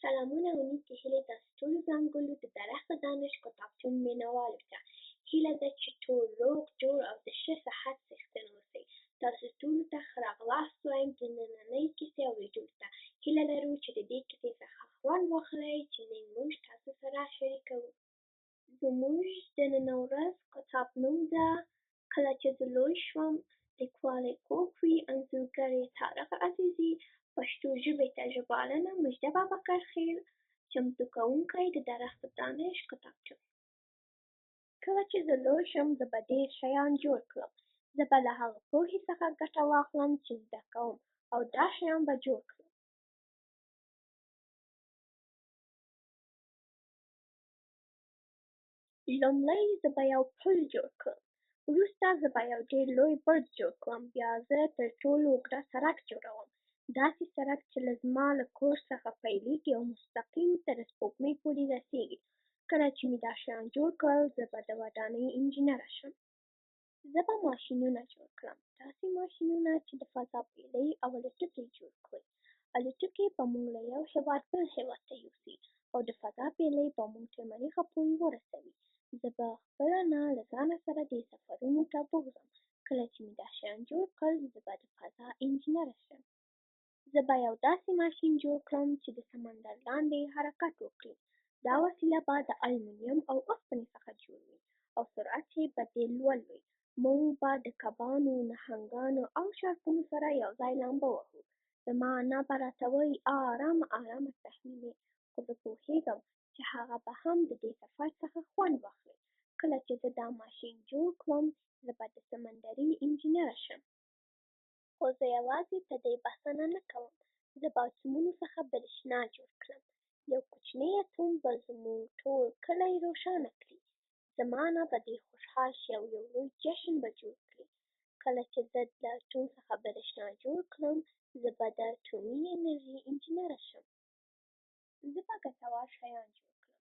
سلامونه او نیکې هیلې تاسو ټولو زنګولو د درخت دانش کتابتون مینهوالو ته. هیله ده چې ټول روغ جوړ او د ښه صحت څښتن اوسئ. تاسو ټولو ته ښه راغلاست وایم د نننۍ کیسې اورېدلو ته. هیله لرو چې د دې کیسې څخه خوند واخلئ چې نن موږ تاسو سره شریکوو. زموږ د نن ورځ کتاب نوم ده کله چې زه لوی شوم. لیکوال یې کوک وي، انځورګر یې طارق عزیزي، پښتو ژبې ته ژباړنه مجده بکرخیل، چمتو کوونکی د درخت دانش کتابتون. کله چې زه لوی شم زه به ډېر شیان جوړ کړم. زه به له هغه پوهې څخه ګټه واخلم چې زده کوم او دا شیان به جوړ کړم. لومړی زه به یو پل جوړ کړم. وروسته زه به یو ډېر لوی برج جوړ کړم. بیا زه تر ټولو اوږده سړک جوړوم. داسې سړک چې له زما له کور څخه پیلېږي او مستقیم تر سپوږمۍ پورې رسېږي. کله چې مې دا شیان جوړ کړل زه به د ودانۍ انجینره شم. زه به ماشینونه جوړ کړم. داسې ماشینونه چې د فضا بېړۍ او الوتکې جوړ کړي. الوتکې به موږ له یو هېواد بل هېواد ته یوسي او د فضا بېړۍ به موږ تر مریخه پورې ورسوي. زه به خپله نه له ځانه سره دې سفرونو ته بوځم. کله چې مې دا شیان جوړ کړل زه به د فضا انجینره شم. زه به یو داسې ماشین جوړ کړم چې د سمندر لاندې حرکت وکړي. دا وسیله به د المونیم او اوسپنې څخه جوړ وي او سرعت یې به ډېر لوړ وي. موږ به د کبانو، نهنګانو او شارکونو سره یو ځای لامبو وهو. زما انا به راته وایي ارامه ارامه تحمیلې، خو زه پوهېږم چې هغه به هم د دې سفر څخه خوند واخلي. کله چې زه دا ماشین جوړ کړم زه به د سمندري انجینره شم. خو زه یوازې په دې بسنه نه کوم. زه به اتومونو څخه برېښنا جوړ کړم. یو کوچنی اتوم به زموږ ټول کلی روښانه کړي. زما انا به ډېر خوشحال شي او یو لوی جشن به جوړ کړي. کله چې زه د اتوم څخه برېښنا جوړ کړم زه به د اټومي انرژۍ انجینره شم. زه به ګټور شیان جوړ کړم.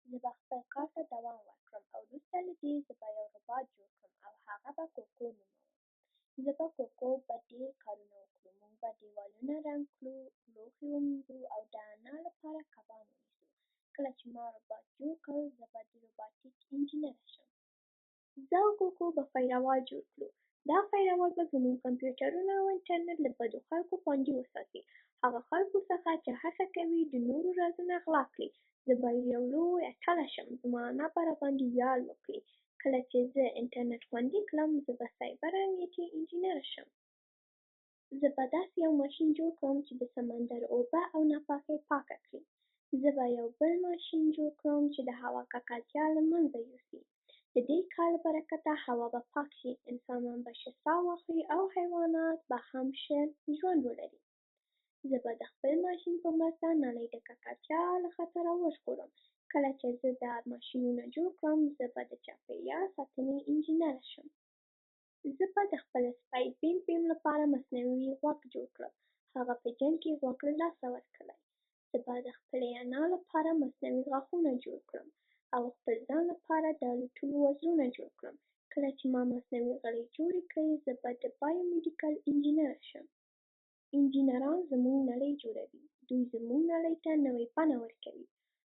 زه به خپل کار ته دوام ورکړم او وروسته له دې زه به یو ربات جوړ کړم او هغه به کوکو نوموم. زه به کوکو به ډېر کارونه وکړو. موږ به دیوالونه رنګ کړو، لوښي ومینځو او د انا لپاره کبان ونیسو. کله چې ما ربات جوړ کړ زه به د روباټیک انجینره شم. زه او کوکو به فیروال جوړ کړو. دا فیروال به زموږ کمپیوټرونه او انټرنټ له بدو خلکو خوندي وساتي. هغه خلکو څخه چې هڅه کوي د نورو رازونه غلا کړي. زه به یو لوی اتله شم. زما انا به راباندې ویاړ وکړي. کله چې زه انټرنټ خوندي کړم زه به سایبر امنیتي انجینره شم. زه به داسې یو ماشین جوړ کړم چې د سمندر اوبه او ناپاکۍ پاکه کړي. زه به یو بل ماشین جوړ کړم چې د هوا ککړتیا له منځه یوسي. د دې کار له برکته هوا به پاک شي، انسانان به ښه ساه واخلي او حیوانات به هم ښه ژوند ولري. زه به د خپل ماشین په مرسته نړۍ د ککړتیا له خطره وژغورم. کله چې زه دا ماشینونه جوړ کړم زه به د چاپېریال ساتنې انجینره شم. زه به د خپل سپی بیم بیم لپاره مصنوعي غوږ جوړ کړم. هغه په جنګ کې غوږ له لاسه ورکړی. زه به د خپلې انا لپاره مصنوعي غاښونه جوړ کړم او خپل ځان لپاره د الوتلو وزرونه جوړ کړم. کله چې ما مصنوعي غړي جوړې کړې زه به د بایومیډیکل انجینره شم. انجینران زموږ نړۍ جوړوي. دوی زموږ نړۍ ته نوې بڼه ورکوي.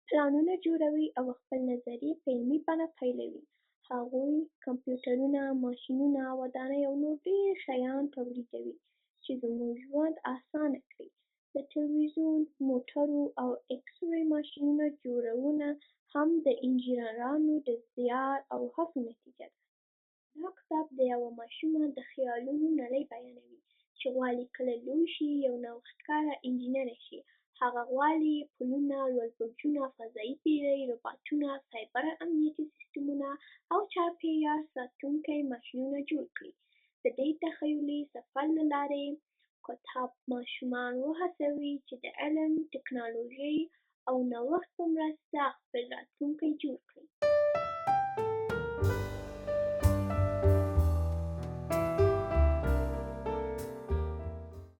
پلانونه جوړوي او خپل نظریې په علمي بڼه پیلوي. هغوی کمپیوټرونه، ماشینونه، ودانۍ او نور ډېر شیان تولیدوي چې زموږ ژوند اسانه کړي. د تلویزیون، موټرو او ایکس-رې ماشینونو جوړونه هم د انجینرانو د زیار او هڅو نتیجه ده. دا کتاب د یوه ماشومه د خیالونو نړۍ بیانوي چې غواړي کله لوی شي یو نوښتګاره انجینره شي. هغه غواړي پلونه، لوړبرجونه، فضايي بېړۍ، روباټونه، سایبر امنیتي سیسټمونه او چاپېریال ساتونکي ماشینونه جوړ کړي. د دې تخیلي سفر له لارې کتاب ماشومان وهڅوي چې د علم، ټکنالوژۍ او نوښت په مرسته خپل راتلونکی جوړ کړي.